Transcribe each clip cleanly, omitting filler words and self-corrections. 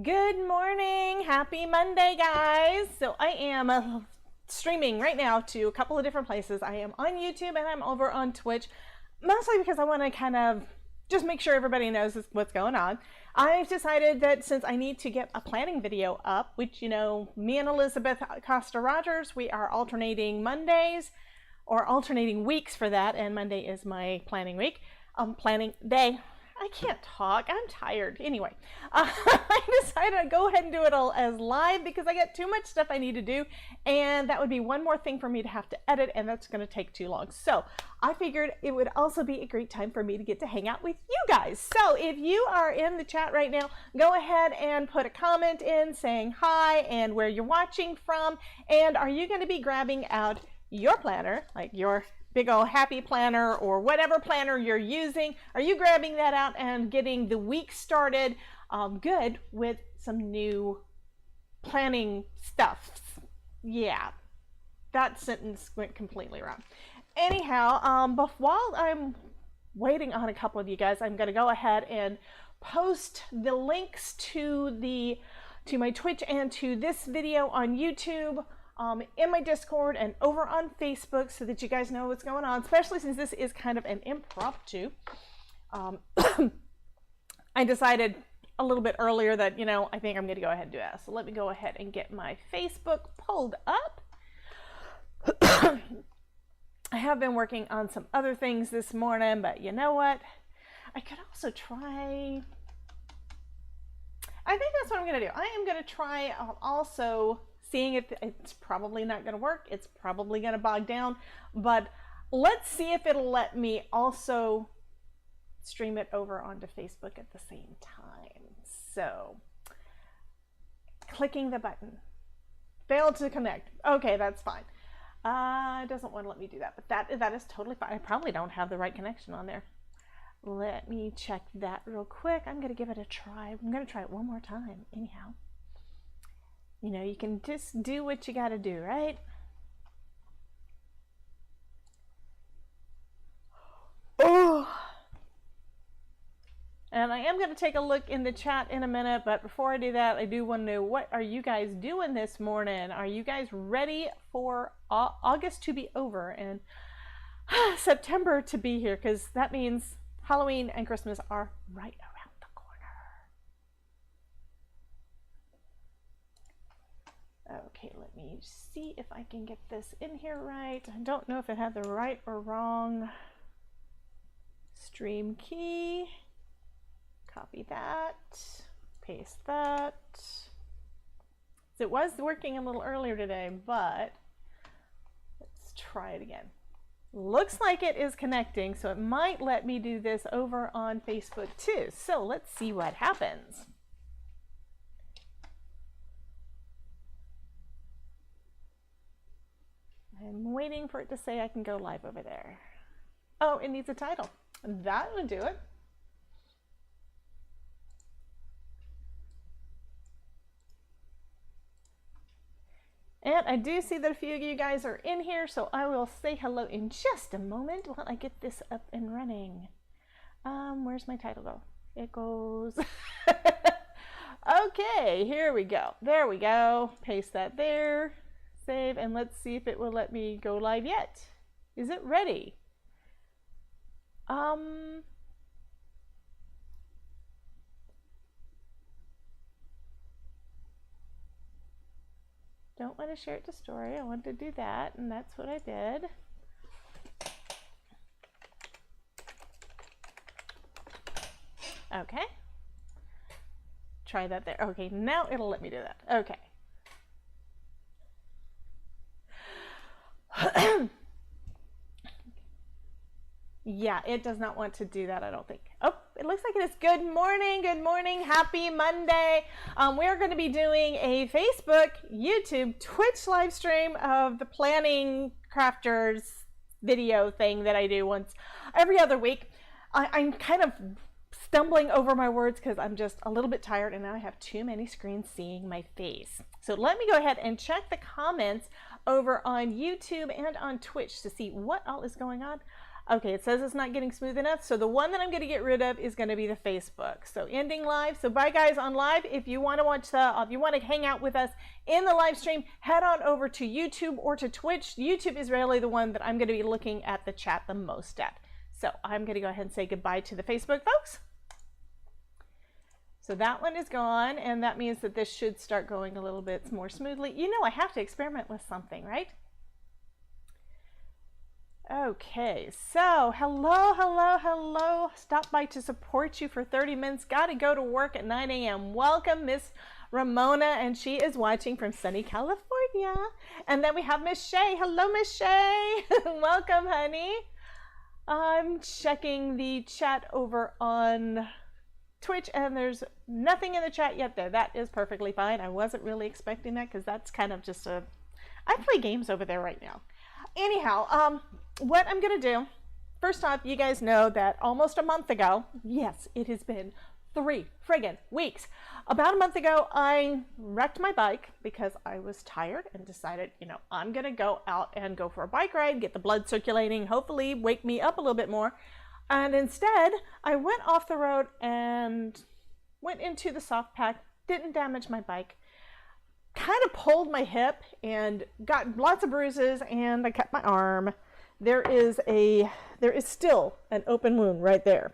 Good morning. Happy Monday, guys. So I am streaming right now to a couple of different places. I am on YouTube and I'm over on Twitch, mostly because I want to kind of just make sure everybody knows what's going on. I've decided that since I need to get a planning video up, which, you know, me and Elizabeth Costa-Rogers, we are alternating Mondays or alternating weeks for that, and Monday is my planning week, planning day. I can't talk. I'm tired. Anyway, I decided to go ahead and do it all as live because I got too much stuff I need to do, and that would be one more thing for me to have to edit, and that's going to take too long. So I figured it would also be a great time for me to get to hang out with you guys. So if you are in the chat right now, go ahead and put a comment in saying hi and where you're watching from, and are you going to be grabbing out your planner, like your big old happy planner or whatever planner you're using? Are you grabbing that out and getting the week started good with some new planning stuff? Yeah, that sentence went completely wrong. Anyhow, but while I'm waiting on a couple of you guys, I'm going to go ahead and post the links to my Twitch and to this video on YouTube, in my Discord and over on Facebook, so that you guys know what's going on, especially since this is kind of an impromptu. I decided a little bit earlier that, you know, I think I'm going to go ahead and do that. So let me go ahead and get my Facebook pulled up. I have been working on some other things this morning, but you know what? I could also try... I think that's what I'm going to do. I am going to try also seeing if it's probably not going to work. It's probably going to bog down, but let's see if it'll let me also stream it over onto Facebook at the same time. So, clicking the button. Failed to connect. Okay, that's fine. It doesn't want to let me do that, but that is totally fine. I probably don't have the right connection on there. Let me check that real quick. I'm going to give it a try. I'm going to try it one more time anyhow. You know, you can just do what you got to do, right? Oh! And I am going to take a look in the chat in a minute, but before I do that, I do want to know, what are you guys doing this morning? Are you guys ready for August to be over and September to be here? Because that means Halloween and Christmas are right around the corner. Okay, let me see if I can get this in here right. I don't know if it had the right or wrong stream key. Copy that, paste that. It was working a little earlier today, but let's try it again. Looks like it is connecting, so it might let me do this over on Facebook too. So let's see what happens. I'm waiting for it to say I can go live over there. Oh, it needs a title. That would do it. And I do see that a few of you guys are in here, so I will say hello in just a moment while I get this up and running. Where's my title go? It goes... Okay, here we go. There we go. Paste that there. Save, and let's see if it will let me go live yet. Is it ready? Don't want to share it to story. I want to do that, and that's what I did. Okay. Try that there. Okay, now it'll let me do that. Okay. Yeah, it does not want to do that, I don't think. Oh, it looks like it is. Good morning, happy Monday. We are going to be doing a Facebook, YouTube, Twitch live stream of the Planning Crafters video thing that I do once every other week. I'm kind of stumbling over my words because I'm just a little bit tired and now I have too many screens seeing my face. So let me go ahead and check the comments over on YouTube and on Twitch to see what all is going on. Okay, it says it's not getting smooth enough. So the one that I'm going to get rid of is going to be the Facebook. So ending live. So bye guys on live. If you want to watch if you want to hang out with us in the live stream, head on over to YouTube or to Twitch. YouTube is really the one that I'm going to be looking at the chat the most at. So I'm going to go ahead and say goodbye to the Facebook folks. So that one is gone, and that means that this should start going a little bit more smoothly. You know, I have to experiment with something, right? Okay, so hello. Stop by to support you for 30 minutes. Got to go to work at 9 a.m. Welcome, Miss Ramona, and she is watching from sunny California. And then we have Miss Shay. Hello, Miss Shay. Welcome, honey. I'm checking the chat over on Twitch, and there's nothing in the chat yet there. That is perfectly fine. I wasn't really expecting that because that's kind of just I play games over there right now. Anyhow, what I'm going to do, first off, you guys know that almost a month ago, yes, it has been 3 friggin' weeks. About a month ago, I wrecked my bike because I was tired and decided, you know, I'm going to go out and go for a bike ride, get the blood circulating, hopefully wake me up a little bit more. And instead, I went off the road and went into the soft pack, didn't damage my bike, kind of pulled my hip and got lots of bruises, and I cut my arm. There is still an open wound right there.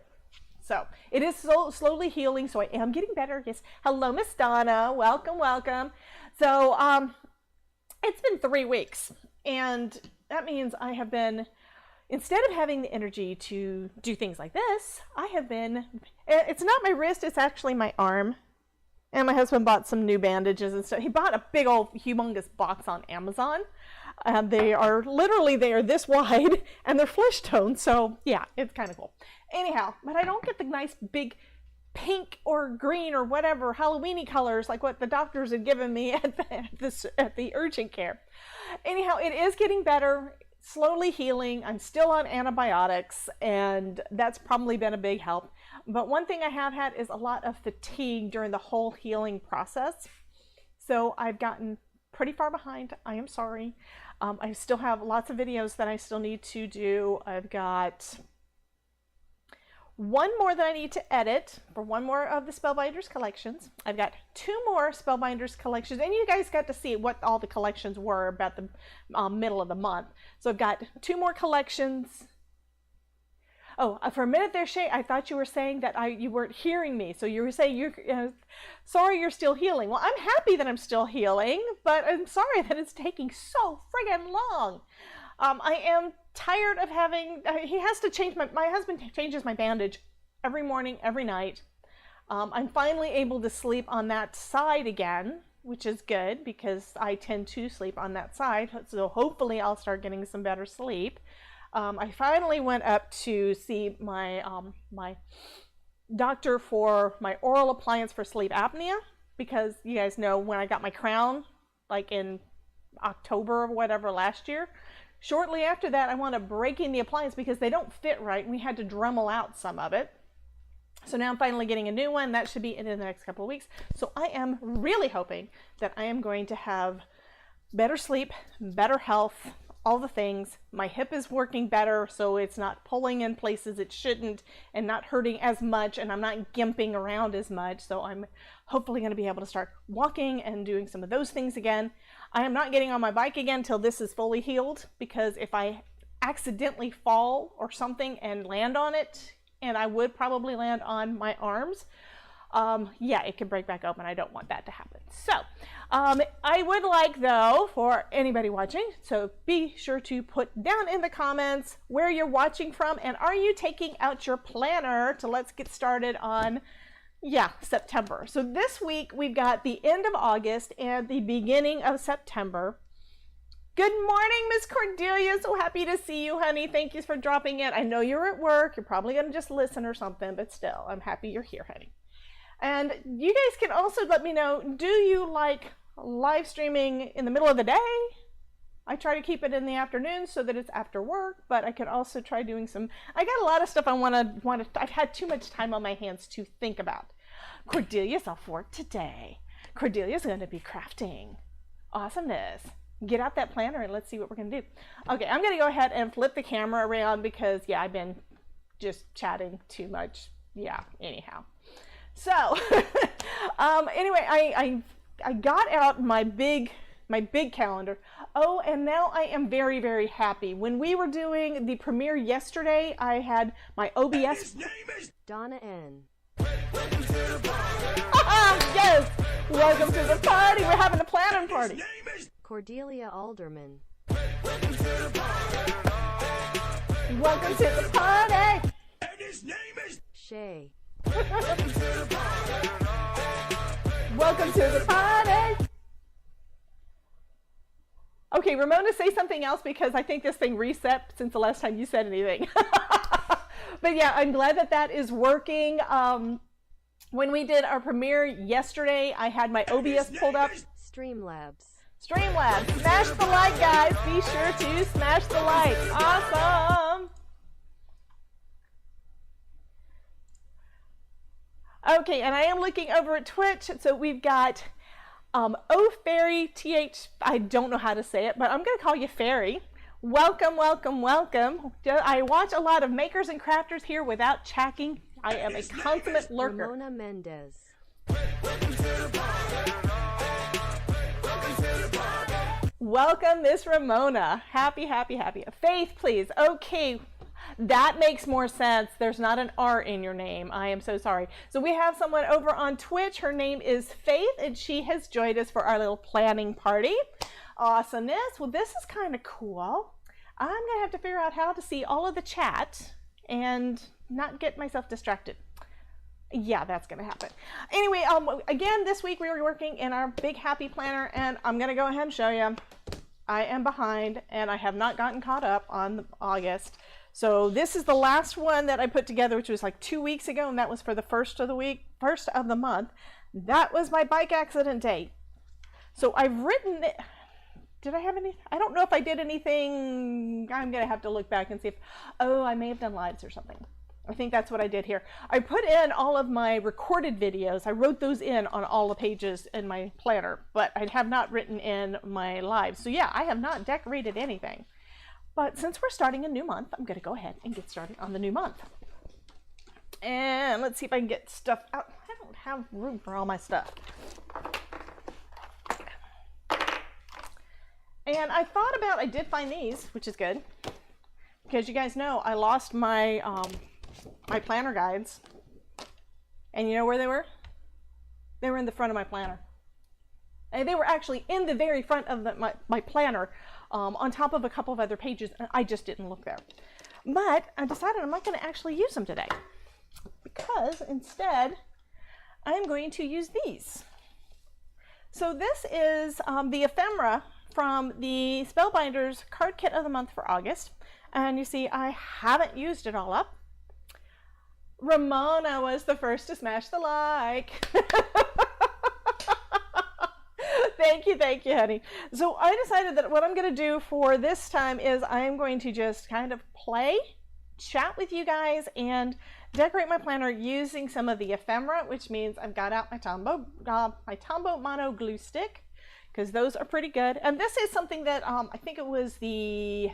So it is slowly healing, so I am getting better. Yes. Hello, Miss Donna. Welcome. So it's been 3 weeks, and that means I have been, instead of having the energy to do things like this, it's not my wrist, it's actually my arm. And my husband bought some new bandages and stuff. He bought a big old humongous box on Amazon. They are this wide, and they're flesh toned. So yeah, it's kind of cool. Anyhow, but I don't get the nice big pink or green or whatever Halloween-y colors like what the doctors had given me at the urgent care. Anyhow, it is getting better, slowly healing. I'm still on antibiotics, and that's probably been a big help. But one thing I have had is a lot of fatigue during the whole healing process. So I've gotten pretty far behind. I am sorry. I still have lots of videos that I still need to do. I've got one more that I need to edit for one more of the Spellbinders collections. I've got 2 more Spellbinders collections, and you guys got to see what all the collections were about the middle of the month. So I've got 2 more collections. Oh, for a minute there, Shay, I thought you were saying that you weren't hearing me. So you were saying sorry you're still healing. Well, I'm happy that I'm still healing, but I'm sorry that it's taking so friggin' long. I am tired of having, he has to change, my husband changes my bandage every morning, every night. I'm finally able to sleep on that side again, which is good because I tend to sleep on that side. So hopefully I'll start getting some better sleep. I finally went up to see my my doctor for my oral appliance for sleep apnea, because you guys know when I got my crown, like in October or whatever last year, shortly after that I wound up breaking the appliance because they don't fit right, and we had to Dremel out some of it. So now I'm finally getting a new one. That should be in the next couple of weeks. So I am really hoping that I am going to have better sleep, better health, all the things. My hip is working better, so it's not pulling in places it shouldn't and not hurting as much, and I'm not gimping around as much. So I'm hopefully going to be able to start walking and doing some of those things again. I am not getting on my bike again till this is fully healed, because if I accidentally fall or something and land on it, and I would probably land on my arms, yeah, it could break back open. I don't want that to happen. So I would like, though, for anybody watching, so be sure to put down in the comments where you're watching from, and are you taking out your planner to let's get started on, yeah, September. So this week we've got the end of August and the beginning of September. Good morning, Miss Cordelia. So happy to see you, honey. Thank you for dropping in. I know you're at work. You're probably going to just listen or something, but still, I'm happy you're here, honey. And you guys can also let me know, do you like live streaming in the middle of the day? I try to keep it in the afternoon so that it's after work, but I could also try doing some, I got a lot of stuff I want to, I've had too much time on my hands to think about. Cordelia's off work today. Cordelia's going to be crafting awesomeness. get out that planner and let's see what we're going to do. Okay, I'm going to go ahead and flip the camera around because, yeah, I've been just chatting too much. Yeah, anyhow. So, anyway, I got out my big calendar. Oh, and now I am very, very happy. When we were doing the premiere yesterday, I had my OBS. And his name is Donna N. Yes! Welcome to the party. We're having a planning party. His name is Cordelia Alderman. Welcome to the party. and his name is Shay. Welcome to the party. Okay, Ramona, say something else because I think this thing reset since the last time you said anything. But yeah, I'm glad that that is working. When we did our premiere yesterday, I had my OBS pulled up. Streamlabs. Streamlabs, smash the like, guys. Be sure to smash the like. Awesome. Okay, and I am looking over at Twitch. So we've got Fairy TH. I don't know how to say it, but I'm going to call you Fairy. Welcome, welcome, welcome. I watch a lot of makers and crafters here without checking. I am a consummate lurker. Ramona Mendez. Welcome, Miss Ramona. Happy, happy, happy. Faith, please. Okay, that makes more sense. There's not an R in your name. I am so sorry. So we have someone over on Twitch. Her name is Faith, and she has joined us for our little planning party. Awesomeness. Well, this is kind of cool. I'm going to have to figure out how to see all of the chat and not get myself distracted. Yeah, that's going to happen. Anyway, again, this week we were working in our big happy planner, and I'm going to go ahead and show you. I am behind, and I have not gotten caught up on August. So this is the last one that I put together, which was like 2 weeks ago, and that was for the first of the month. That was my bike accident date. So I've written it. Did I have any? I don't know if I did anything. I'm going to have to look back and see if, I may have done lives or something. I think that's what I did here. I put in all of my recorded videos. I wrote those in on all the pages in my planner, but I have not written in my lives. So yeah, I have not decorated anything. But since we're starting a new month, I'm going to go ahead and get started on the new month. And let's see if I can get stuff out. I don't have room for all my stuff. And I did find these, which is good. Because you guys know I lost my my planner guides. And you know where they were? They were in the front of my planner. And they were actually in the very front of my planner, on top of a couple of other pages, and I just didn't look there. But I decided I'm not going to actually use them today, because instead I'm going to use these. So this is the ephemera from the Spellbinders card kit of the month for August, and you see I haven't used it all up. Ramona was the first to smash the like. Thank you, honey. So I decided that what I'm going to do for this time is I'm going to just kind of play, chat with you guys, and decorate my planner using some of the ephemera, which means I've got out my Tombow Mono glue stick, because those are pretty good. And this is something that I think it was when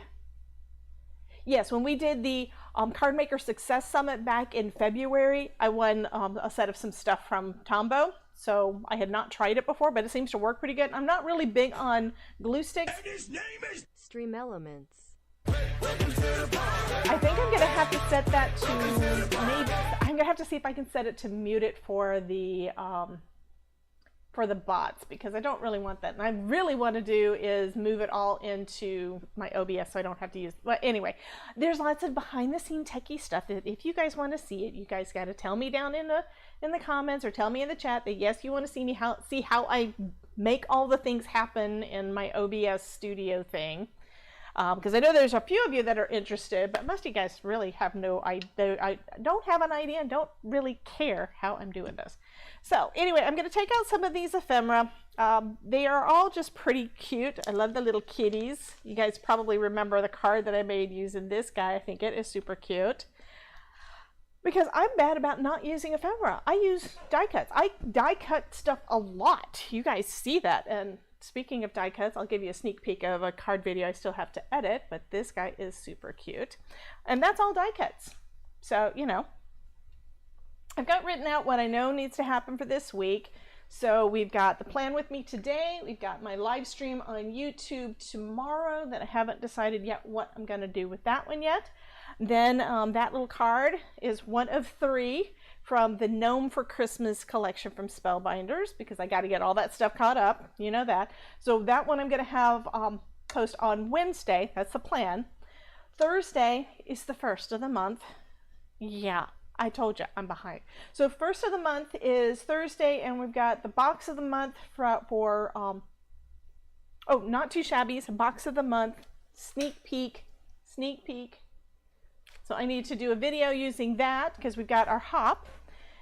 we did the Card Maker Success Summit back in February, I won a set of some stuff from Tombow. So I had not tried it before, but it seems to work pretty good. I'm not really big on glue sticks. and his name is Stream Elements. I think I'm gonna have to set that to maybe. I'm gonna have to see if I can set it to mute it for the bots, because I don't really want that. And I really want to do is move it all into my OBS so I don't have to use. But anyway, there's lots of behind the scene techie stuff that if you guys want to see it, you guys got to tell me down in the comments or tell me in the chat that yes, you want to see how I make all the things happen in my OBS studio thing. Because I know there's a few of you that are interested, but most of you guys really have no idea. I don't have an idea and don't really care how I'm doing this. So anyway, I'm going to take out some of these ephemera. They are all just pretty cute. I love the little kitties. You guys probably remember the card that I made using this guy. I think it is super cute. because I'm bad about not using ephemera. I use die cuts. I die cut stuff a lot. You guys see that. And speaking of die cuts, I'll give you a sneak peek of a card video I still have to edit, but this guy is super cute. And that's all die cuts. So, you know, I've got written out what I know needs to happen for this week. So we've got the plan with me today. We've got my live stream on YouTube tomorrow that I haven't decided yet what I'm going to do with that one yet. Then that little card is one of 3 from the Gnome for Christmas collection from Spellbinders, because I got to get all that stuff caught up. You know that. So that one I'm going to have post on Wednesday. That's the plan. Thursday is the first of the month. Yeah, I told you I'm behind. So first of the month is Thursday, and we've got the box of the month for oh, not too shabby. It's a box of the month sneak peek. So I need to do a video using that because we've got our hop.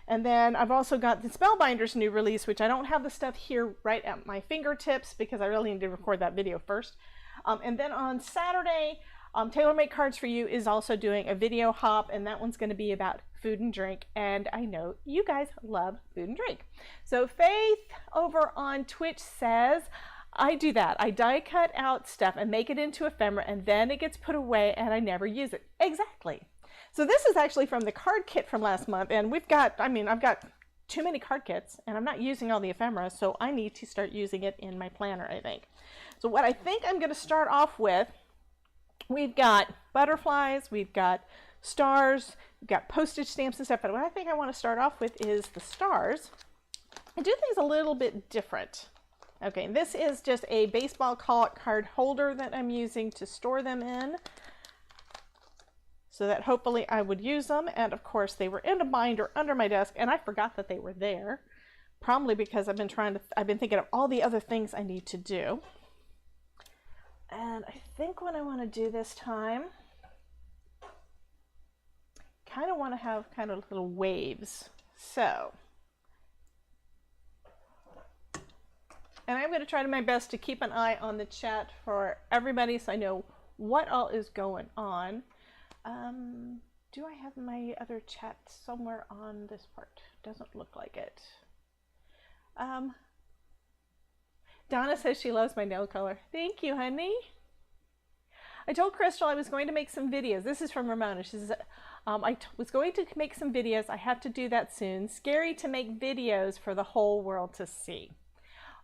And then I've also got the Spellbinders new release, which I don't have the stuff here right at my fingertips because I really need to record that video first. And then on Saturday, TaylorMade Cards for You is also doing a video hop, and that one's going to be about food and drink. And I know you guys love food and drink. So Faith over on Twitch says, I do that. I die cut out stuff and make it into ephemera, and then it gets put away and I never use it. Exactly. So this is actually from the card kit from last month, and we've got, I've got too many card kits and I'm not using all the ephemera, so I need to start using it in my planner, I think. So what I think I'm going to start off with, we've got butterflies, we've got stars, we've got postage stamps and stuff, but what I think I want to start off with is the stars. I do things a little bit different. Okay, this is just a baseball card holder that I'm using to store them in, so that hopefully I would use them. And of course they were in a binder under my desk, and I forgot that they were there, probably because I've been thinking of all the other things I need to do. And I think what I want to do this time, kind of want to have kind of little waves. So, and I'm going to try my best to keep an eye on the chat for everybody so I know what all is going on. Do I have my other chat somewhere on this part? Doesn't look like it. Donna says she loves my nail color. Thank you, honey. I told Crystal I was going to make some videos. This is from Ramona. She says, I was going to make some videos. I have to do that soon. Scary to make videos for the whole world to see.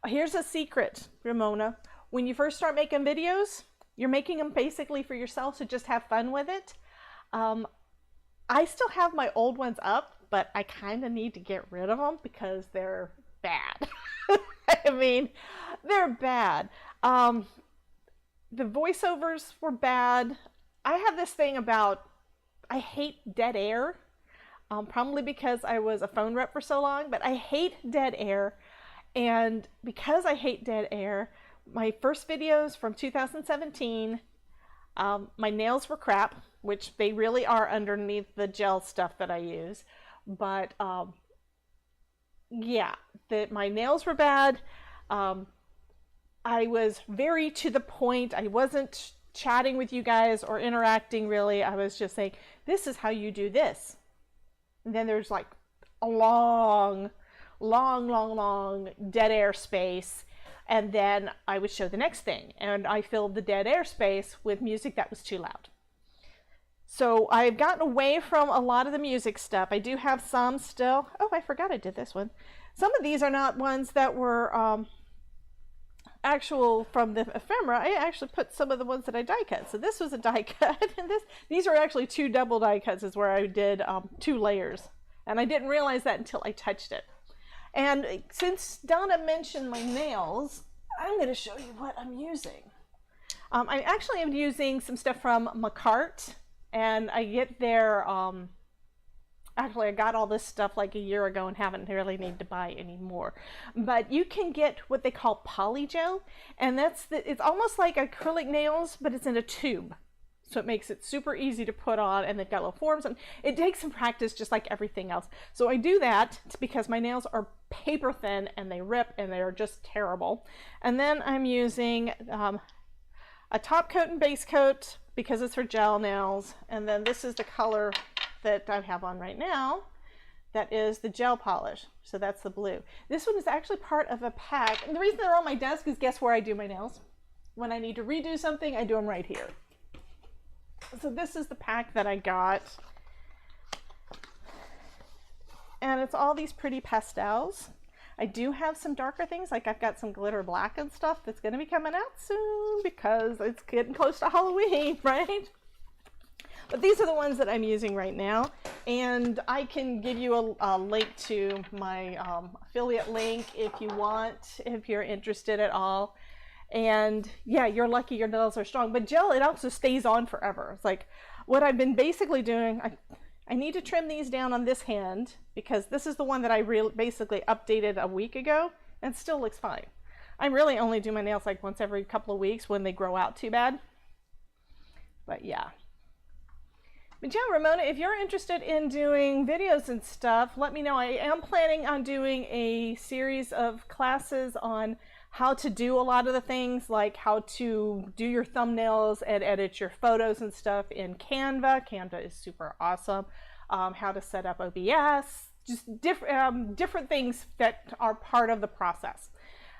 Here's a secret, Ramona. When you first start making videos, you're making them basically for yourself, so just have fun with it. I still have my old ones up, but I kind of need to get rid of them because they're bad. I mean, they're bad. The voiceovers were bad. I have this thing about, I hate dead air, probably because I was a phone rep for so long, but I hate dead air. And because I hate dead air, my first videos from 2017, my nails were crap, which they really are underneath the gel stuff that I use. But yeah, my nails were bad. I was very to the point. I wasn't chatting with you guys or interacting really. I was just saying, this is how you do this. And then there's like a long dead air space, and then I would show the next thing, and I filled the dead air space with music that was too loud. So I've gotten away from a lot of the music stuff. I do have some still. Oh, I forgot I did this one. Some of these are not ones that were actual from the ephemera. I actually put some of the ones that I die cut. So this was a die cut, and these are actually 2 double die cuts, is where I did 2 layers, and I didn't realize that until I touched it. And since Donna mentioned my nails, I'm going to show you what I'm using. I actually am using some stuff from McCart, and I get their, actually I got all this stuff like a year ago and haven't really need to buy anymore. But you can get what they call polygel, and it's almost like acrylic nails, but it's in a tube. So it makes it super easy to put on, and they've got little forms, and it takes some practice just like everything else. So I do that because my nails are paper thin and they rip and they're just terrible. And then I'm using a top coat and base coat because it's for gel nails. And then this is the color that I have on right now, that is the gel polish. So that's the blue. This one is actually part of a pack. And the reason they're on my desk is, guess where I do my nails? When I need to redo something, I do them right here. So this is the pack that I got. And it's all these pretty pastels. I do have some darker things, like I've got some glitter black and stuff that's going to be coming out soon because it's getting close to Halloween, right? But these are the ones that I'm using right now, and I can give you a link to my affiliate link if you want, if you're interested at all. And yeah, you're lucky your nails are strong, but gel, it also stays on forever. It's like what I've been basically doing, I need to trim these down on this hand because this is the one that I basically updated a week ago and it still looks fine. I really only do my nails like once every couple of weeks when they grow out too bad. But yeah. But yeah, Ramona, if you're interested in doing videos and stuff, let me know. I am planning on doing a series of classes on how to do a lot of the things, like how to do your thumbnails and edit your photos and stuff in Canva. Canva is super awesome. How to set up OBS, just different things that are part of the process.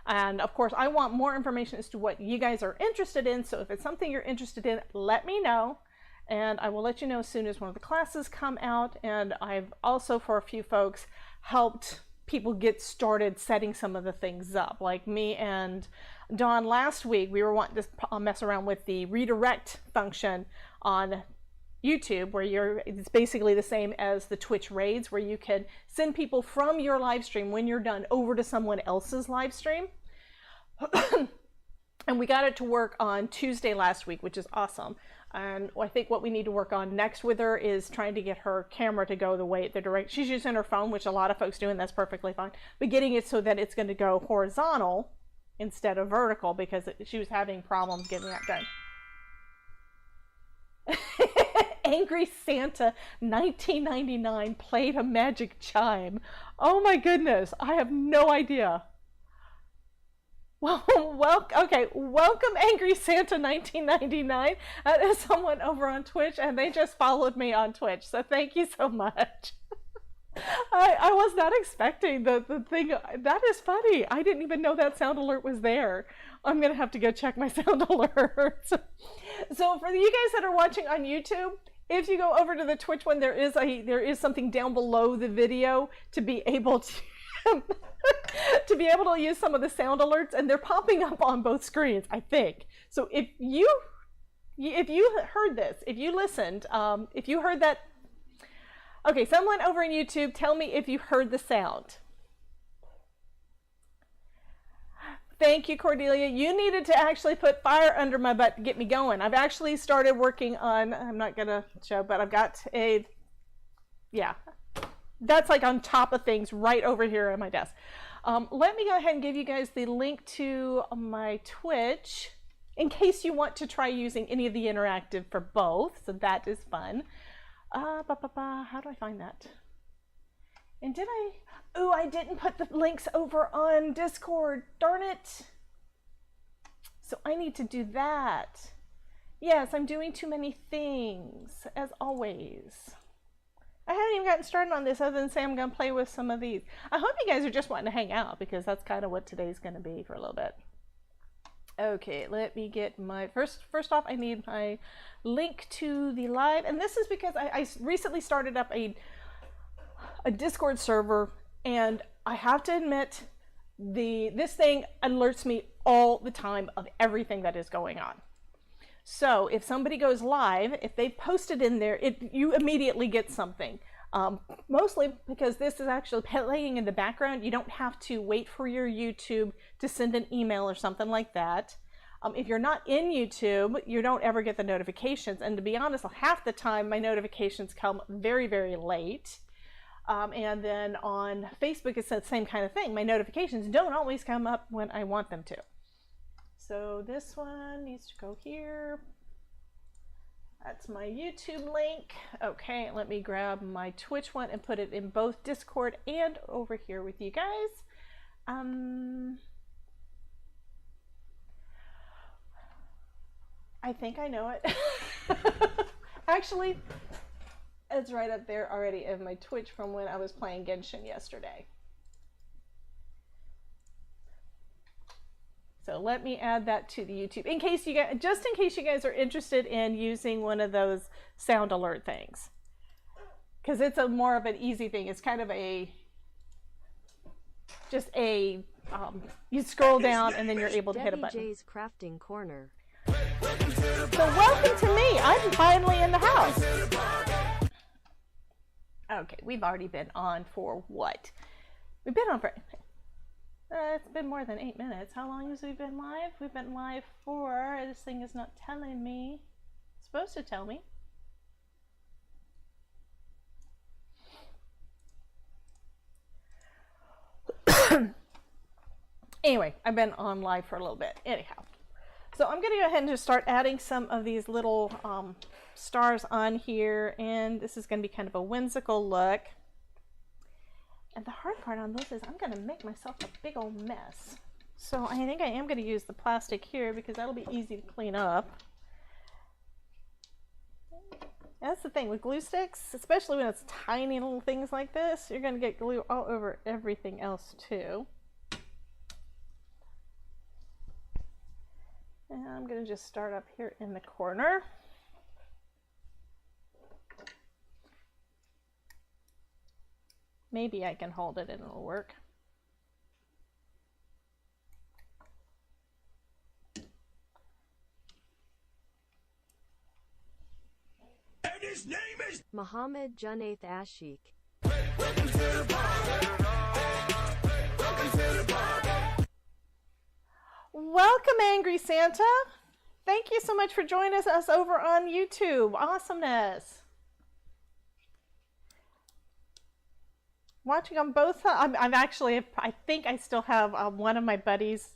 And of course, I want more information as to what you guys are interested in. So if it's something you're interested in, let me know. And I will let you know as soon as one of the classes come out. And I've also, for a few folks, helped people get started setting some of the things up. Like me and Dawn last week, we were wanting to mess around with the redirect function on YouTube, where it's basically the same as the Twitch raids, where you can send people from your live stream when you're done over to someone else's live stream. And we got it to work on Tuesday last week, which is awesome. And I think what we need to work on next with her is trying to get her camera to go the direct. She's using her phone, which a lot of folks do, and that's perfectly fine. But getting it so that it's going to go horizontal instead of vertical, because she was having problems getting that done. Angry Santa 1999 played a magic chime. Oh my goodness, I have no idea. Well, okay, welcome Angry Santa 1999. That is someone over on Twitch, and they just followed me on Twitch, so thank you so much. I was not expecting the thing. That is funny. I didn't even know that sound alert was there. I'm gonna have to go check my sound alerts. So for you guys that are watching on YouTube, if you go over to the Twitch one, there is something down below the video to be able to to be able to use some of the sound alerts, and they're popping up on both screens, I think. So if you heard this, if you listened, if you heard that, okay, someone over in YouTube, tell me if you heard the sound. Thank you, Cordelia. You needed to actually put fire under my butt to get me going. I've actually started working on, I'm not gonna show, but I've got a, yeah, that's like on top of things right over here on my desk. Let me go ahead and give you guys the link to my Twitch in case you want to try using any of the interactive for both. So that is fun. How do I find that? And did I? Oh, I didn't put the links over on Discord. Darn it. So I need to do that. Yes, I'm doing too many things, as always. I haven't even gotten started on this other than say I'm going to play with some of these. I hope you guys are just wanting to hang out, because that's kind of what today's going to be for a little bit. Okay, let me get my, first off, I need my link to the live. And this is because I recently started up a Discord server, and I have to admit, this thing alerts me all the time of everything that is going on. So if somebody goes live, if they've posted in there, you immediately get something. Mostly because this is actually playing in the background. You don't have to wait for your YouTube to send an email or something like that. If you're not in YouTube, you don't ever get the notifications. And to be honest, half the time my notifications come very, very late. And then on Facebook, it's the same kind of thing. My notifications don't always come up when I want them to. So this one needs to go here. That's my YouTube link. Okay, let me grab my Twitch one and put it in both Discord and over here with you guys. I think I know it. Actually, It's right up there already in my Twitch from when I was playing Genshin yesterday. So let me add that to the YouTube in case you guys, just in case you guys are interested in using one of those sound alert things, because it's a more of an easy thing. It's kind of just a you scroll down and then you're able to hit a button. J's Crafting Corner. So welcome to me. I'm finally in the house. Okay, we've already been on for what? We've been on for. It's been more than 8 minutes. How long has we been live? We've been live for. This thing is not telling me. It's supposed to tell me. Anyway, I've been on live for a little bit. Anyhow, so I'm going to go ahead and just start adding some of these little stars on here, and this is going to be kind of a whimsical look. And the hard part on this is I'm going to make myself a big old mess. So I think I am going to use the plastic here because that'll be easy to clean up. That's the thing with glue sticks, especially when it's tiny little things like this, you're going to get glue all over everything else too. And I'm going to just start up here in the corner. Maybe I can hold it and it'll work. And his name is Muhammad Junaith Ashik. Welcome, Angry Santa. Thank you so much for joining us over on YouTube. Awesomeness. Watching on both. I'm actually, I think I still have one of my buddies'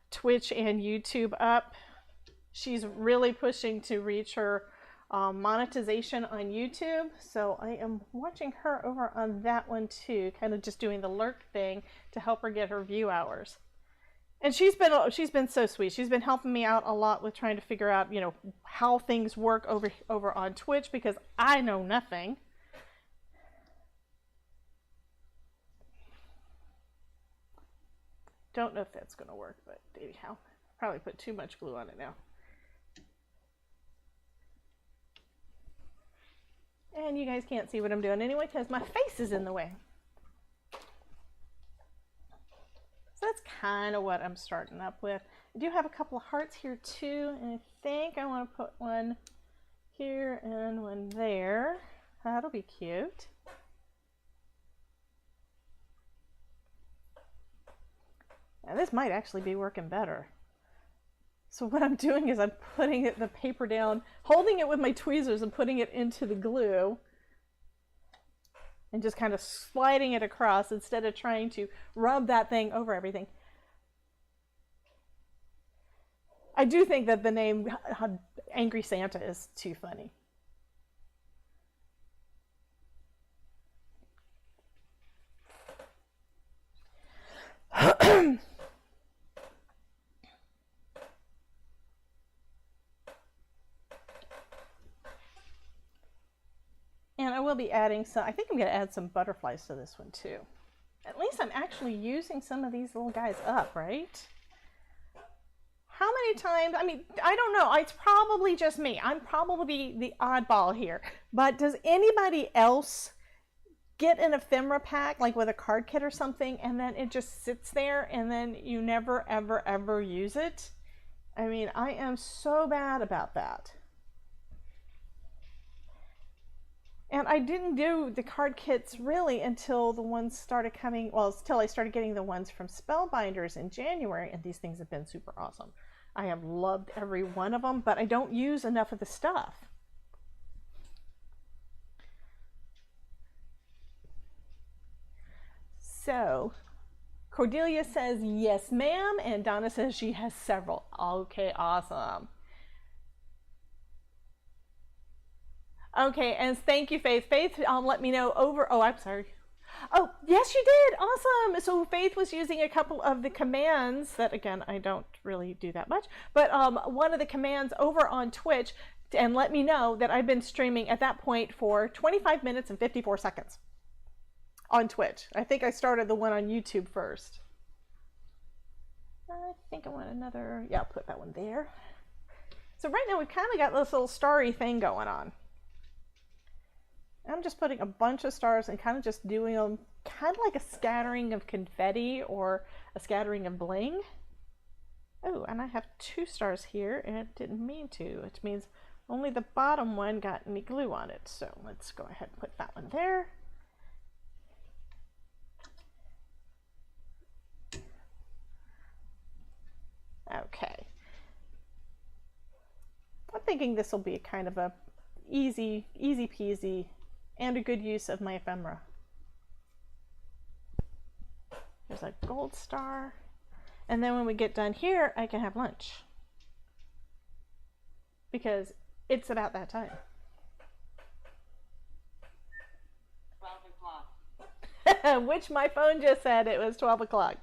Twitch and YouTube up. She's really pushing to reach her monetization on YouTube. So I am watching her over on that one too, kind of just doing the lurk thing to help her get her view hours. And she's been so sweet. She's been helping me out a lot with trying to figure out, you know, how things work over on Twitch because I know nothing. Don't know if that's going to work, but anyhow, probably put too much glue on it now. And you guys can't see what I'm doing anyway because my face is in the way. So that's kind of what I'm starting up with. I do have a couple of hearts here too, and I think I want to put one here and one there. That'll be cute. Now this might actually be working better. So what I'm doing is I'm putting the paper down, holding it with my tweezers and putting it into the glue and just kind of sliding it across instead of trying to rub that thing over everything. I do think that the name Angry Santa is too funny. And I will be adding some, I think I'm going to add some butterflies to this one too. At least I'm actually using some of these little guys up, right? How many times, I mean, I don't know, it's probably just me. I'm probably the oddball here. But does anybody else get an ephemera pack, like with a card kit or something, and then it just sits there and then you never, ever, ever use it? I mean, I am so bad about that. And I didn't do the card kits really until the ones started coming, well, until I started getting the ones from Spellbinders in January, and these things have been super awesome. I have loved every one of them, but I don't use enough of the stuff. So, Cordelia says, yes, ma'am, and Donna says she has several. Okay, awesome. Okay, and thank you, Faith. Faith, let me know over, oh, I'm sorry. Oh, yes, you did. Awesome. So Faith was using a couple of the commands that, again, I don't really do that much, but one of the commands over on Twitch and let me know that I've been streaming at that point for 25 minutes and 54 seconds on Twitch. I think I started the one on YouTube first. I think I want another, yeah, I'll put that one there. So right now we've kind of got this little starry thing going on. I'm just putting a bunch of stars and kind of just doing them kind of like a scattering of confetti or a scattering of bling. Oh, and I have 2 stars here and it didn't mean to, which means only the bottom one got any glue on it. So let's go ahead and put that one there. Okay. I'm thinking this will be kind of a easy peasy and a good use of my ephemera. There's a gold star. And then when we get done here, I can have lunch. Because it's about that time. 12 o'clock. Which my phone just said it was 12 o'clock.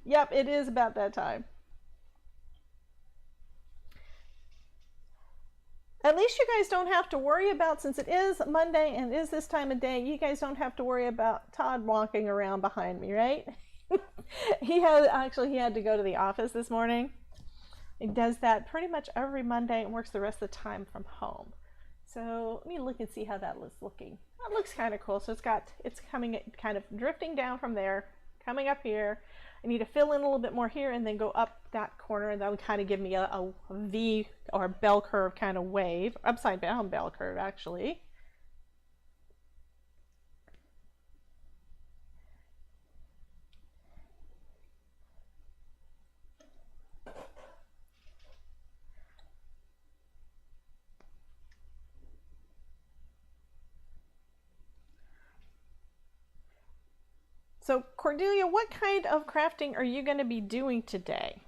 Yep, it is about that time. At least you guys don't have to worry about, since it is Monday and is this time of day, you guys don't have to worry about Todd walking around behind me, right? He had to go to the office this morning. He does that pretty much every Monday and works the rest of the time from home. So let me look and see how that was looking. That looks kind of cool. So it's coming, kind of drifting down from there, coming up here. I need to fill in a little bit more here and then go up that corner, and that would kind of give me a V or bell curve kind of wave, upside down bell curve actually. So Cordelia, what kind of crafting are you going to be doing today?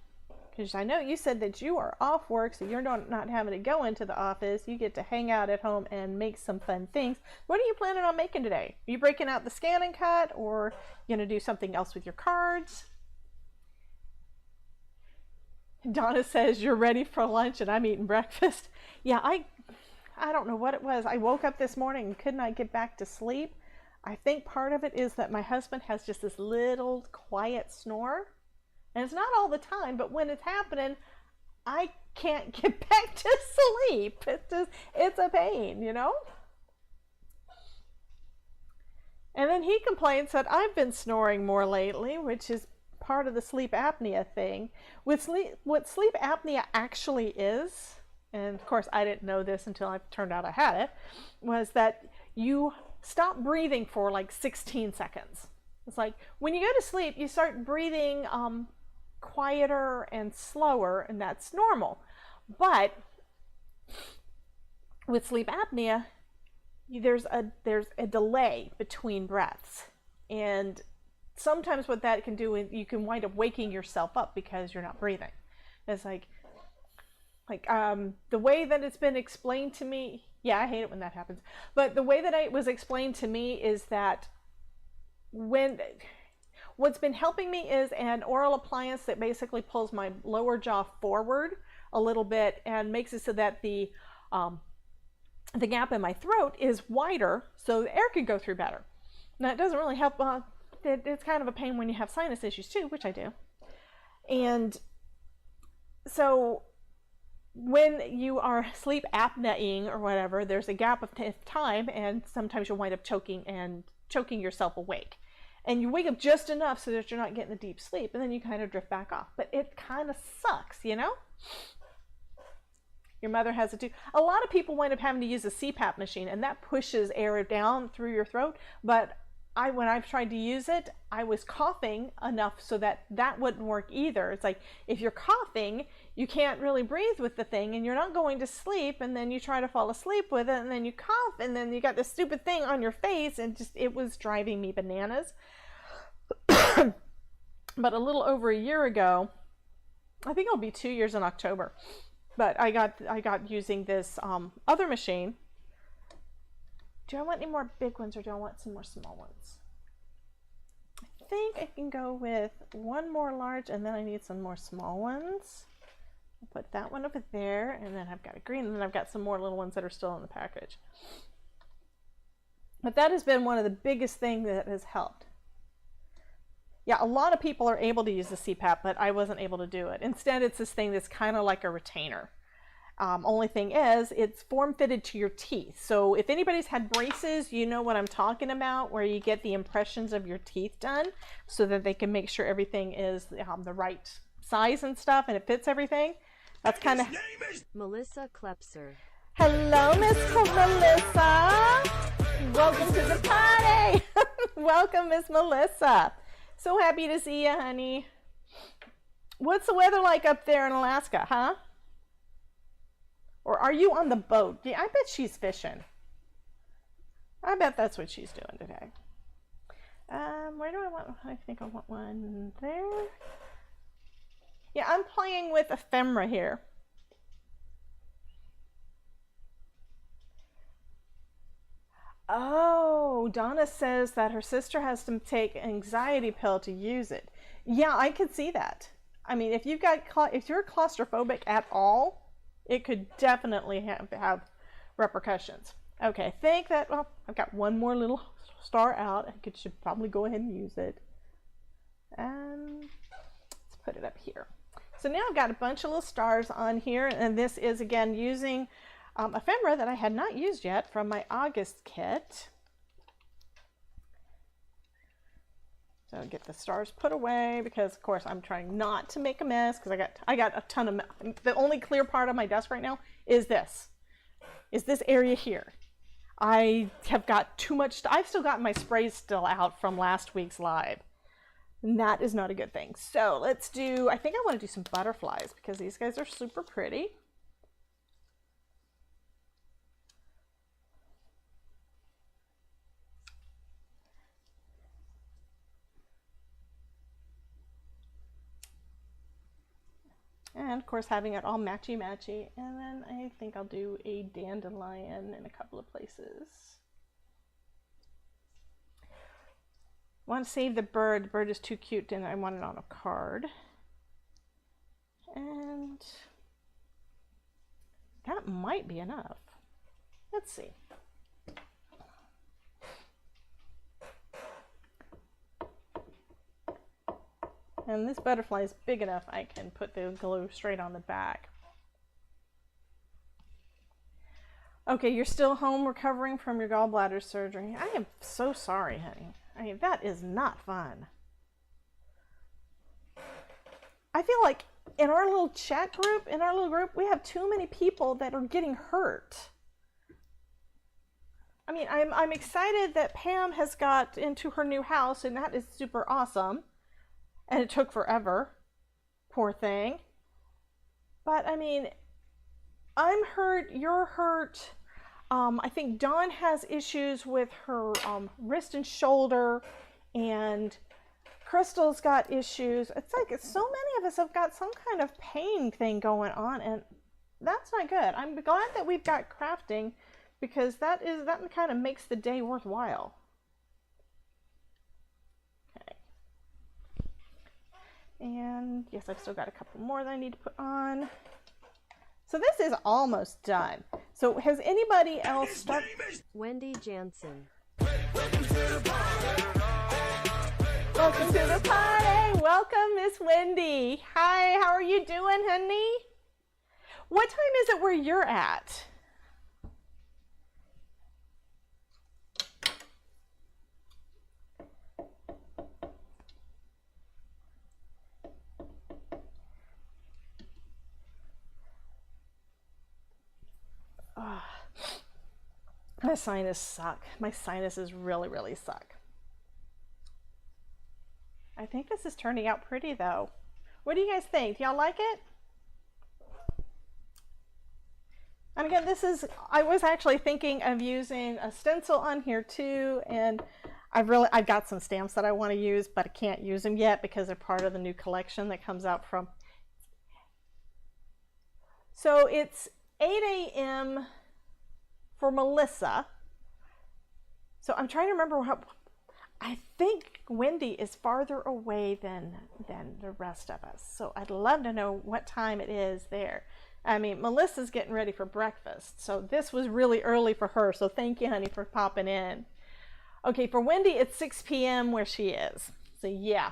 Because I know you said that you are off work, so you're not having to go into the office. You get to hang out at home and make some fun things. What are you planning on making today? Are you breaking out the scan and cut, or you going to do something else with your cards? Donna says you're ready for lunch and I'm eating breakfast. Yeah, I don't know what it was. I woke up this morning and could not get back to sleep. I think part of it is that my husband has just this little quiet snore. And it's not all the time, but when it's happening, I can't get back to sleep. It's a pain, you know? And then he complains that I've been snoring more lately, which is part of the sleep apnea thing. What sleep apnea actually is, and of course I didn't know this until it turned out I had it, was that you stop breathing for like 16 seconds. It's like when you go to sleep, you start breathing quieter and slower, and that's normal. But with sleep apnea, there's a delay between breaths, and sometimes what that can do is you can wind up waking yourself up because you're not breathing. It's like the way that it's been explained to me, yeah, I hate it when that happens, but the way that it was explained to me is that what's been helping me is an oral appliance that basically pulls my lower jaw forward a little bit and makes it so that the gap in my throat is wider so the air can go through better. Now, it doesn't really help. It's kind of a pain when you have sinus issues too, which I do. And so when you are sleep apnea-ing or whatever, there's a gap of time, and sometimes you'll wind up choking yourself awake. And you wake up just enough so that you're not getting a deep sleep, and then you kind of drift back off. But it kind of sucks, you know? Your mother has it too. A lot of people wind up having to use a CPAP machine, and that pushes air down through your throat. But when I've tried to use it, I was coughing enough so that wouldn't work either. It's like if you're coughing, you can't really breathe with the thing, and you're not going to sleep, and then you try to fall asleep with it, and then you cough, and then you got this stupid thing on your face, and it was driving me bananas. But a little over a year ago, I think it'll be 2 years in October, but I got using this other machine. Do I want any more big ones, or do I want some more small ones? I think I can go with one more large, and then I need some more small ones. Put that one over there, and then I've got a green, and then I've got some more little ones that are still in the package. But that has been one of the biggest things that has helped. Yeah, a lot of people are able to use the CPAP, but I wasn't able to do it. Instead, it's this thing that's kind of like a retainer. Only thing is, it's form-fitted to your teeth. So if anybody's had braces, you know what I'm talking about, where you get the impressions of your teeth done so that they can make sure everything is the right size and stuff and it fits everything. That's kind of... Melissa Klepser. Hello, Miss Melissa. Welcome to the party. Welcome, Miss Melissa. So happy to see you, honey. What's the weather like up there in Alaska, huh? Or are you on the boat? Yeah, I bet she's fishing. I bet that's what she's doing today. Where do I want? I think I want one there. Yeah, I'm playing with ephemera here. Oh, Donna says that her sister has to take an anxiety pill to use it. Yeah, I could see that. I mean, if you're claustrophobic at all, it could definitely have repercussions. Okay, I think that, well, I've got one more little star out. I should probably go ahead and use it. Let's put it up here. So now I've got a bunch of little stars on here, and this is again using ephemera that I had not used yet from my August kit. So I'll get the stars put away because, of course, I'm trying not to make a mess because I got a ton of, the only clear part of my desk right now is this area here. I have got too much, I've still got my sprays still out from last week's live. And that is not a good thing. So let's do, I think I want to do some butterflies because these guys are super pretty. And of course having it all matchy-matchy. And then I think I'll do a dandelion in a couple of places. I want to save the bird. The bird is too cute and I want it on a card. And that might be enough. Let's see. And this butterfly is big enough I can put the glue straight on the back. Okay, you're still home recovering from your gallbladder surgery. I am so sorry, honey. I mean, that is not fun. I feel like in our little chat group, we have too many people that are getting hurt. I mean, I'm excited that Pam has got into her new house, and that is super awesome. And it took forever. Poor thing. But I mean, I'm hurt, you're hurt. I think Dawn has issues with her wrist and shoulder, and Crystal's got issues. It's like so many of us have got some kind of pain thing going on, and that's not good. I'm glad that we've got crafting because that kind of makes the day worthwhile. And yes, I've still got a couple more that I need to put on. So this is almost done. So has anybody else started? Wendy Jansen. Welcome to the party. Welcome, Miss Wendy. Hi, how are you doing, honey? What time is it where you're at? Oh, my sinus suck. My sinuses really suck. I think this is turning out pretty though. What do you guys think? Do y'all like it? And again, I was actually thinking of using a stencil on here too, and I've got some stamps that I want to use, but I can't use them yet because they're part of the new collection that comes out from. So it's 8 a.m. for Melissa. So I'm trying to remember I think Wendy is farther away than the rest of us. So I'd love to know what time it is there. I mean, Melissa's getting ready for breakfast. So this was really early for her. So thank you, honey, for popping in. Okay, for Wendy, it's 6 p.m. where she is. So yeah,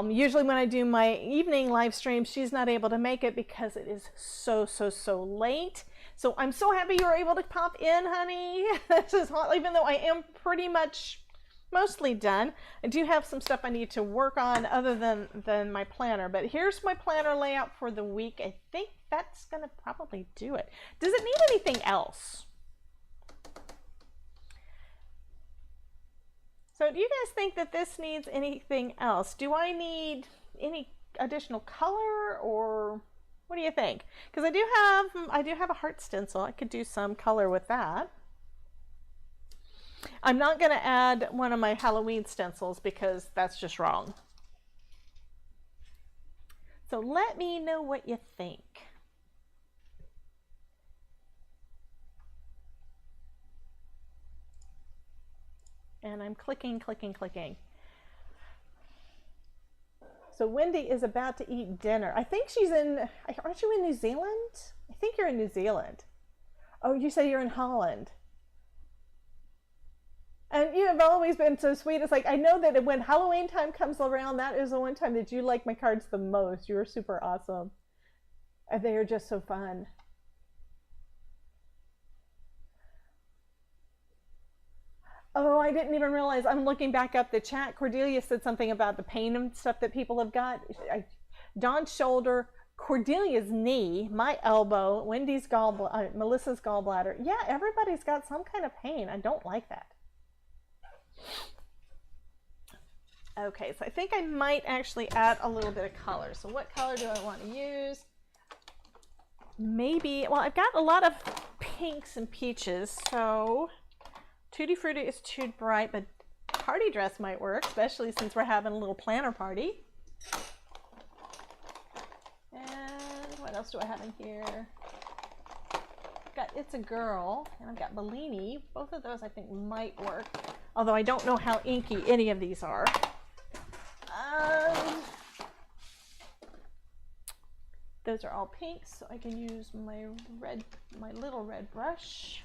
usually when I do my evening live stream, she's not able to make it because it is so late. So I'm so happy you were able to pop in, honey. This is hot, even though I am pretty much mostly done. I do have some stuff I need to work on other than my planner, but here's my planner layout for the week. I think that's gonna probably do it. Does it need anything else? So do you guys think that this needs anything else? Do I need any additional color, or what do you think? Because I do have a heart stencil. I could do some color with that. I'm not going to add one of my Halloween stencils because that's just wrong. So let me know what you think. And I'm clicking. So Wendy is about to eat dinner. I think she's in, aren't you in New Zealand? I think you're in New Zealand. Oh, you say you're in Holland. And you have always been so sweet. It's like, I know that when Halloween time comes around, that is the one time that you like my cards the most. You are super awesome. And they are just so fun. Oh, I didn't even realize. I'm looking back up the chat. Cordelia said something about the pain and stuff that people have got. Dawn's shoulder, Cordelia's knee, my elbow, Wendy's gallbladder, Melissa's gallbladder. Yeah, everybody's got some kind of pain. I don't like that. Okay, so I think I might actually add a little bit of color. So what color do I want to use? Maybe, well, I've got a lot of pinks and peaches, so Tutti Frutti is too bright, but party dress might work, especially since we're having a little planner party. And what else do I have in here? I've got It's a Girl, and I've got Bellini. Both of those I think might work, although I don't know how inky any of these are. Those are all pinks, so I can use my little red brush.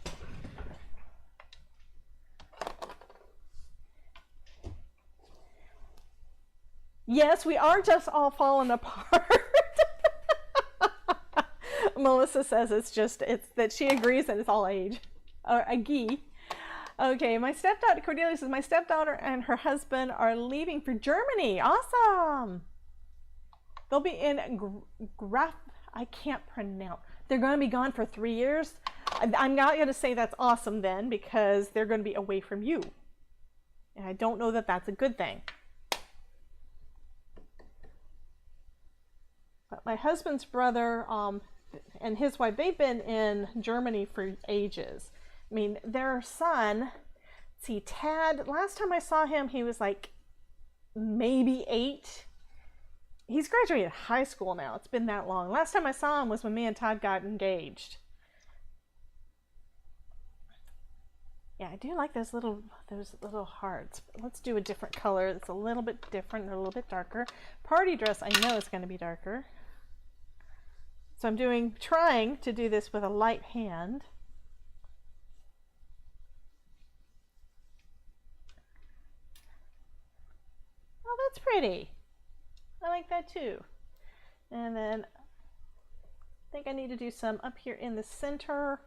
Yes, we are just all falling apart. Melissa says it's that she agrees that it's all age, or agi. Okay, my stepdaughter, Cordelia says, my stepdaughter and her husband are leaving for Germany. Awesome. They'll be in I can't pronounce. They're going to be gone for 3 years. I'm not going to say that's awesome then, because they're going to be away from you. And I don't know that that's a good thing. But my husband's brother and his wife, they've been in Germany for ages. I mean, their son, see, Tad, last time I saw him, he was like maybe 8. He's graduated high school now. It's been that long. Last time I saw him was when me and Todd got engaged. Yeah, I do like those little hearts. But let's do a different color that's a little bit different, a little bit darker. Party dress, I know it's going to be darker. So I'm trying to do this with a light hand. Oh, that's pretty. I like that too. And then I think I need to do some up here in the center.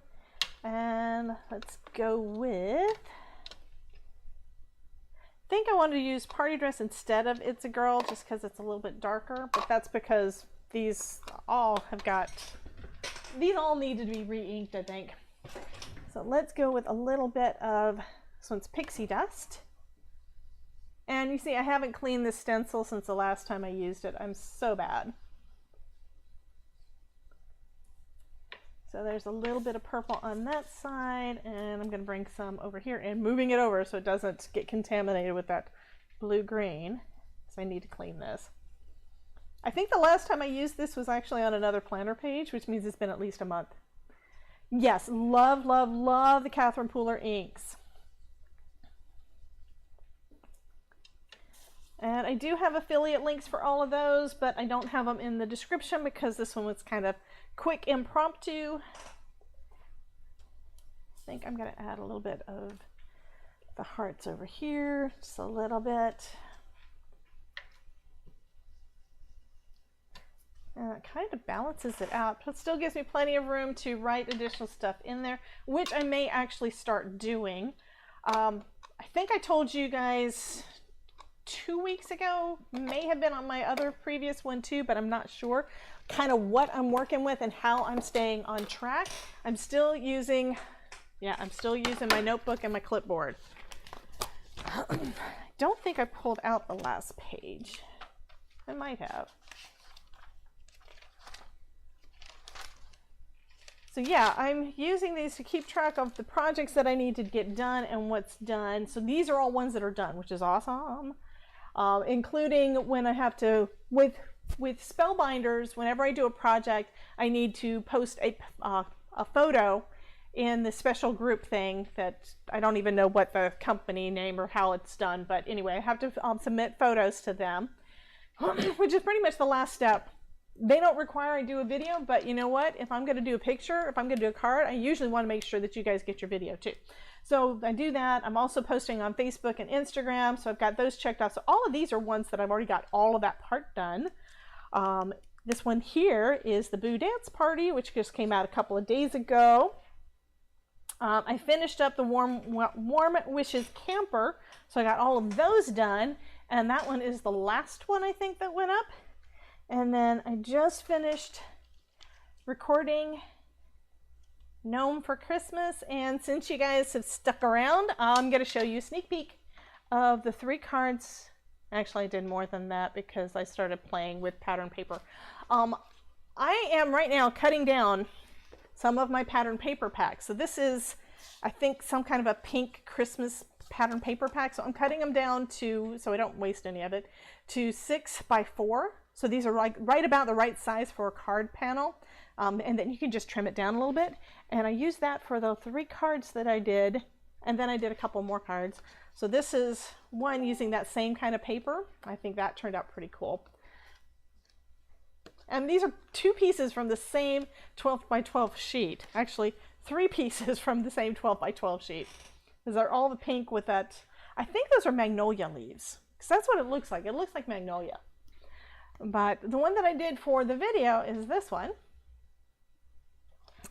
And let's go with, I think I wanted to use Party Dress instead of It's a Girl, just because it's a little bit darker, but that's because these all need to be re-inked, I think. So let's go with a little bit of, this one's Pixie Dust. And you see, I haven't cleaned this stencil since the last time I used it. I'm so bad. So there's a little bit of purple on that side, and I'm going to bring some over here and moving it over so it doesn't get contaminated with that blue-green. So I need to clean this. I think the last time I used this was actually on another planner page, which means it's been at least a month. Yes, love, love, love the Catherine Pooler inks. And I do have affiliate links for all of those, but I don't have them in the description because this one was kind of quick, impromptu. I think I'm going to add a little bit of the hearts over here, just a little bit. And it kind of balances it out, but still gives me plenty of room to write additional stuff in there, which I may actually start doing. I think I told you guys 2 weeks ago, may have been on my other previous one too, but I'm not sure, kind of what I'm working with and how I'm staying on track. I'm still using my notebook and my clipboard. I don't think I pulled out the last page. I might have. So yeah, I'm using these to keep track of the projects that I need to get done and what's done. So these are all ones that are done, which is awesome. Including when I have to, with Spellbinders, whenever I do a project, I need to post a photo in the special group thing that I don't even know what the company name or how it's done. But anyway, I have to submit photos to them, which is pretty much the last step. They don't require I do a video, but you know what? If I'm going to do a picture, if I'm going to do a card, I usually want to make sure that you guys get your video too. So I do that. I'm also posting on Facebook and Instagram, so I've got those checked out. So all of these are ones that I've already got all of that part done. This one here is the Boo Dance Party, which just came out a couple of days ago. I finished up the Warm Wishes Camper, so I got all of those done, and that one is the last one I think that went up. And then I just finished recording Gnome for Christmas, and since you guys have stuck around, I'm going to show you a sneak peek of the 3 cards. Actually, I did more than that because I started playing with pattern paper. I am right now cutting down some of my pattern paper packs. So this is, I think, some kind of a pink Christmas pattern paper pack. So I'm cutting them down to, so I don't waste any of it, to 6 by 4. So these are like right about the right size for a card panel. And then you can just trim it down a little bit. And I used that for the 3 cards that I did. And then I did a couple more cards. So this is one using that same kind of paper. I think that turned out pretty cool. And these are 2 pieces from the same 12 by 12 sheet. Actually, 3 pieces from the same 12 by 12 sheet. These are all the pink with that. I think those are magnolia leaves, because that's what it looks like. It looks like magnolia. But the one that I did for the video is this one.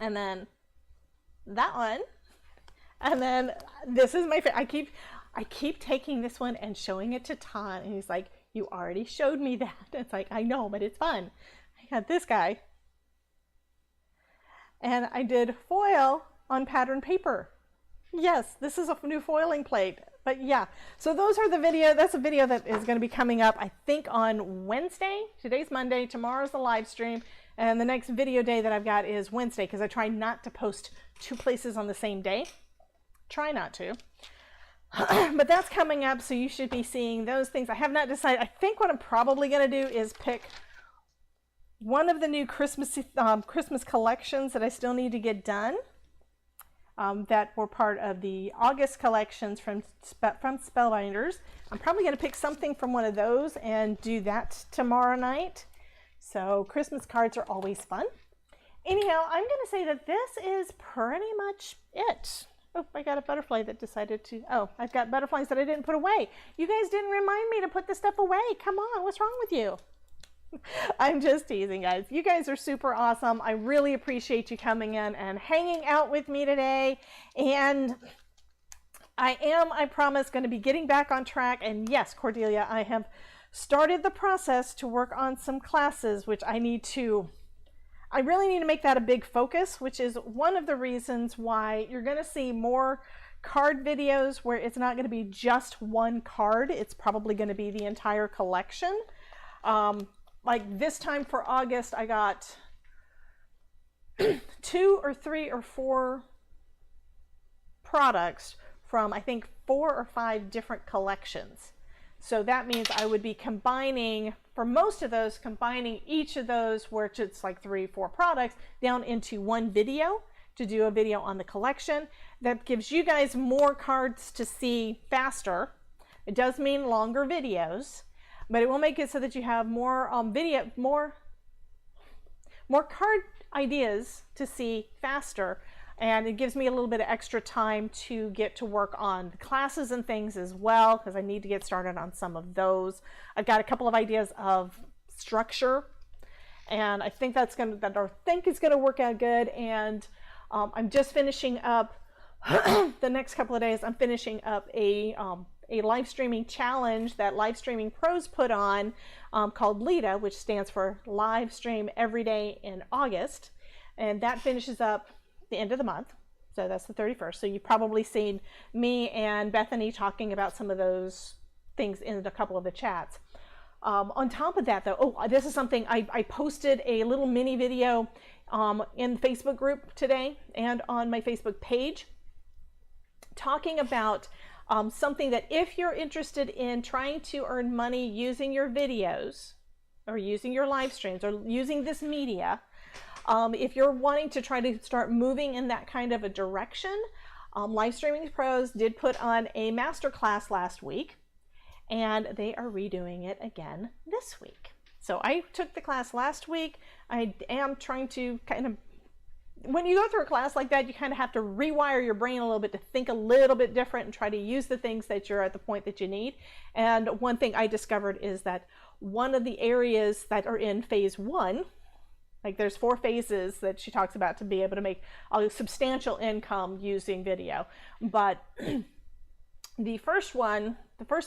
And then that one. And then this is my favorite. I keep taking this one and showing it to Ton, and he's like, "You already showed me that." It's like, I know, but it's fun. I got this guy. And I did foil on pattern paper. Yes, this is a new foiling plate. But yeah, so those are the video. That's a video that is going to be coming up, I think, on Wednesday. Today's Monday. Tomorrow's the live stream. And the next video day that I've got is Wednesday, because I try not to post 2 places on the same day. Try not to. But that's coming up, so you should be seeing those things. I have not decided. I think what I'm probably going to do is pick one of the new Christmas collections that I still need to get done. That were part of the August collections from Spellbinders. I'm probably going to pick something from one of those and do that tomorrow night. So Christmas cards are always fun. Anyhow, I'm going to say that this is pretty much it. Oh, I got a butterfly that decided to, oh, I've got butterflies that I didn't put away. You guys didn't remind me to put this stuff away. Come on, what's wrong with you? I'm just teasing, guys. You guys are super awesome. I really appreciate you coming in and hanging out with me today. And I promise, going to be getting back on track. And yes, Cordelia, I have started the process to work on some classes, which I really need to make that a big focus, which is one of the reasons why you're going to see more card videos where it's not going to be just one card. It's probably going to be the entire collection. Like this time for August, I got 2 or 3 or 4 products from, I think, 4 or 5 different collections. So that means I would be combining, for most of those, combining each of those, where it's like 3 or 4 products, down into one video to do a video on the collection. That gives you guys more cards to see faster. It does mean longer videos. but it will make it so that you have more more card ideas to see faster, and it gives me a little bit of extra time to get to work on the classes and things as well, because I need to get started on some of those. I've got a couple of ideas of structure, and I think is going to work out good. And I'm just finishing up the next couple of days. I'm finishing up a live streaming challenge that Live Streaming Pros put on, called LIDA, which stands for Live Stream Every Day in August, and that finishes up the end of the month. So that's the 31st. So you've probably seen me and Bethany talking about some of those things in a couple of the chats. On top of that, though, this is something I posted a little mini video in the Facebook group today and on my Facebook page, talking about something that if you're interested in trying to earn money using your videos or using your live streams or using this media, if you're wanting to try to start moving in that kind of a direction, Live Streaming Pros did put on a masterclass last week, and they are redoing it again this week. So I took the class last week. I am trying to kind of, when you go through a class like that, you kind of have to rewire your brain a little bit to think a little bit different and try to use the things that you're at the point that you need. And one thing I discovered is that one of the areas that are in phase 1, like there's 4 phases that she talks about to be able to make a substantial income using video. But the first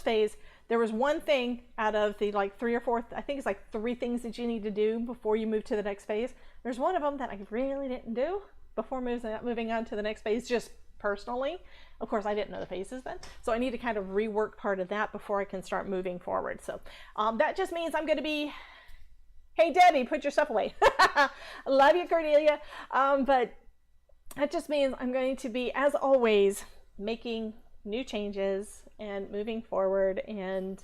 phase, there was one thing out of the like 3 or 4, I think it's like 3 things that you need to do before you move to the next phase. There's one of them that I really didn't do before moving on to the next phase, just personally. Of course, I didn't know the phases then. So I need to kind of rework part of that before I can start moving forward. So that just means I'm going to be, hey Debbie, put your stuff away. Love you, Cordelia. But that just means I'm going to be, as always, making new changes and moving forward. And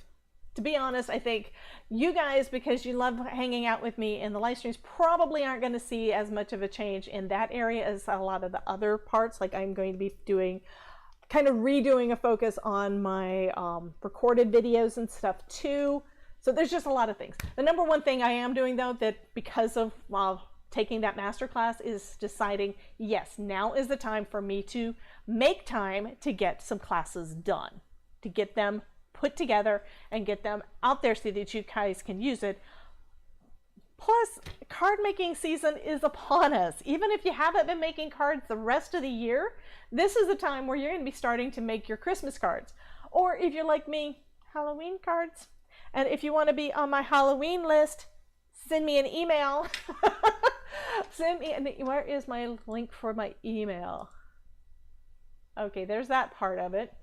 to be honest, I think you guys, because you love hanging out with me in the live streams, probably aren't going to see as much of a change in that area as a lot of the other parts. Like I'm going to be doing, kind of redoing a focus on my recorded videos and stuff too. So there's just a lot of things. The number one thing I am doing though, that because of taking that masterclass, is deciding, yes, now is the time for me to make time to get some classes done, to get them put together and get them out there so that you guys can use it. Plus, card making season is upon us. Even if you haven't been making cards the rest of the year, this is the time where you're going to be starting to make your Christmas cards. Or if you're like me, Halloween cards. And if you want to be on my Halloween list, send me an email. Where is my link for my email? Okay, there's that part of it.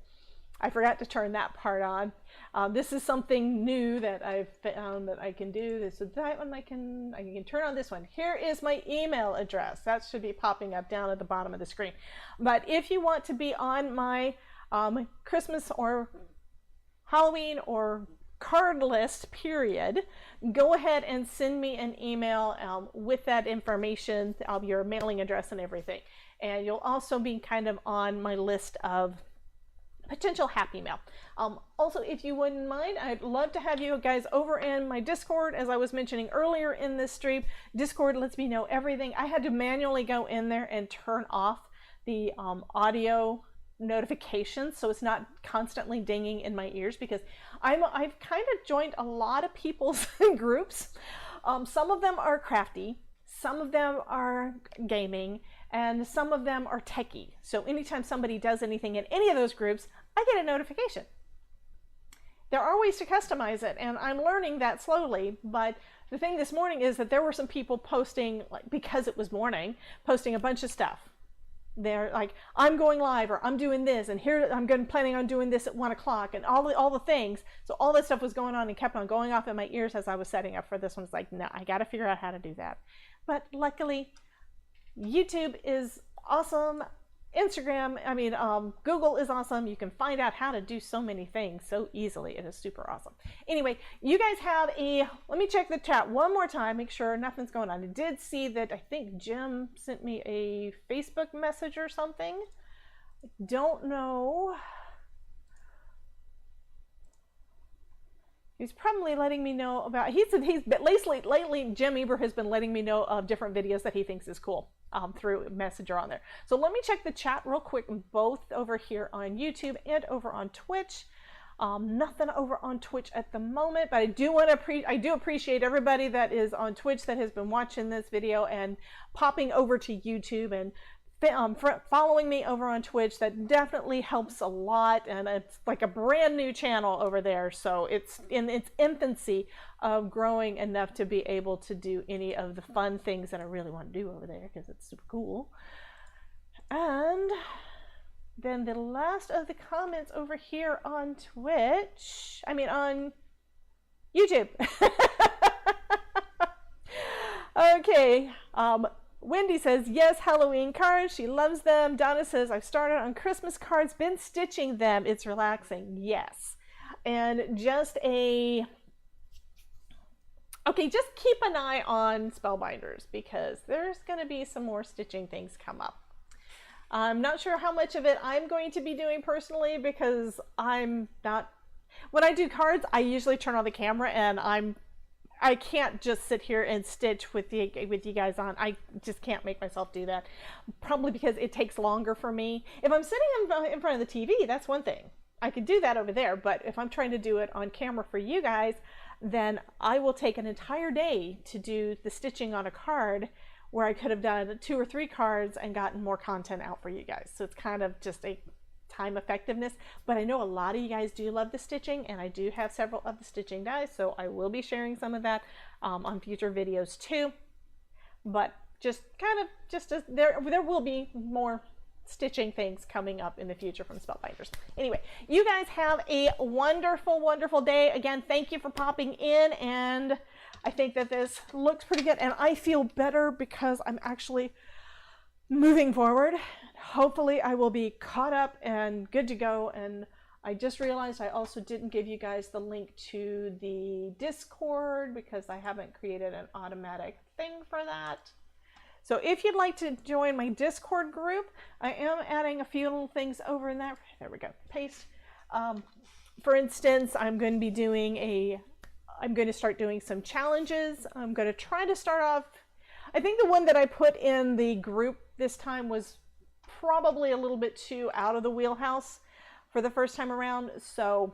I forgot to turn that part on. This is something new that I've found that I can do. This is that one I can turn on this one. Here is my email address. That should be popping up down at the bottom of the screen. But if you want to be on my Christmas or Halloween or card list period, go ahead and send me an email with that information, your mailing address and everything. And you'll also be kind of on my list of potential happy mail. Also, if you wouldn't mind, I'd love to have you guys over in my Discord. As I was mentioning earlier in this stream, Discord lets me know everything. I had to manually go in there and turn off the audio notifications so it's not constantly dinging in my ears, because I've kind of joined a lot of people's groups. Some of them are crafty, some of them are gaming, and some of them are techie. So anytime somebody does anything in any of those groups, I get a notification. There are ways to customize it, and I'm learning that slowly. But the thing this morning is that there were some people posting, like, because it was morning, posting a bunch of stuff. They're like, I'm going live, or I'm doing this, and here I'm planning on doing this at 1 o'clock, and all the things. So all this stuff was going on and kept on going off in my ears as I was setting up for this one. It's like, no, I got to figure out how to do that. But luckily, YouTube is awesome. Google is awesome. You can find out how to do so many things so easily. It is super awesome. Anyway, you guys have let me check the chat one more time, make sure nothing's going on. I did see that I think Jim sent me a Facebook message or something. Don't know. He's probably letting me know about, lately Jim Eber has been letting me know of different videos that he thinks is cool through Messenger on there. So let me check the chat real quick, both over here on YouTube and over on Twitch. Nothing over on Twitch at the moment, but I do appreciate everybody that is on Twitch that has been watching this video and popping over to YouTube and following me over on Twitch. That definitely helps a lot, and it's like a brand new channel over there, so it's in its infancy of growing enough to be able to do any of the fun things that I really want to do over there because it's super cool. And then the last of the comments over here on Twitch, on YouTube. Okay, Wendy says, yes, Halloween cards. She loves them. Donna says, I've started on Christmas cards, been stitching them. It's relaxing. Yes. And just keep an eye on Spellbinders because there's going to be some more stitching things come up. I'm not sure how much of it I'm going to be doing personally because when I do cards, I usually turn on the camera and I can't just sit here and stitch with you guys on. I just can't make myself do that. Probably because it takes longer for me. If I'm sitting in front of the TV, that's one thing. I could do that over there, but if I'm trying to do it on camera for you guys, then I will take an entire day to do the stitching on a card where I could have done 2 or 3 cards and gotten more content out for you guys. So it's kind of just a time effectiveness, but I know a lot of you guys do love the stitching, and I do have several of the stitching dies, so I will be sharing some of that on future videos too. But there will be more stitching things coming up in the future from Spellbinders. Anyway, you guys have a wonderful, wonderful day. Again, thank you for popping in, and I think that this looks pretty good, and I feel better because I'm actually moving forward. Hopefully I will be caught up and good to go. And I just realized I also didn't give you guys the link to the Discord because I haven't created an automatic thing for that. So if you'd like to join my Discord group, I am adding a few little things over in that. There we go. Paste. For instance, I'm going to start doing some challenges. I'm going to try to start off. I think the one that I put in the group this time was probably a little bit too out of the wheelhouse for the first time around. So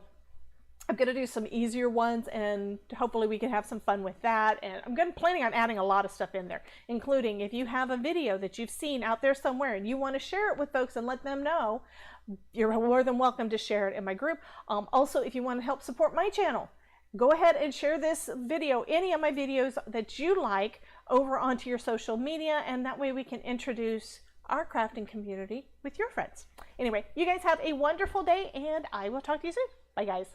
I'm going to do some easier ones, and hopefully we can have some fun with that. And I'm planning on adding a lot of stuff in there, including if you have a video that you've seen out there somewhere and you want to share it with folks and let them know, you're more than welcome to share it in my group. Also, if you want to help support my channel, go ahead and share this video, any of my videos that you like, over onto your social media, and that way we can introduce our crafting community with your friends. Anyway, you guys have a wonderful day, and I will talk to you soon. Bye, guys.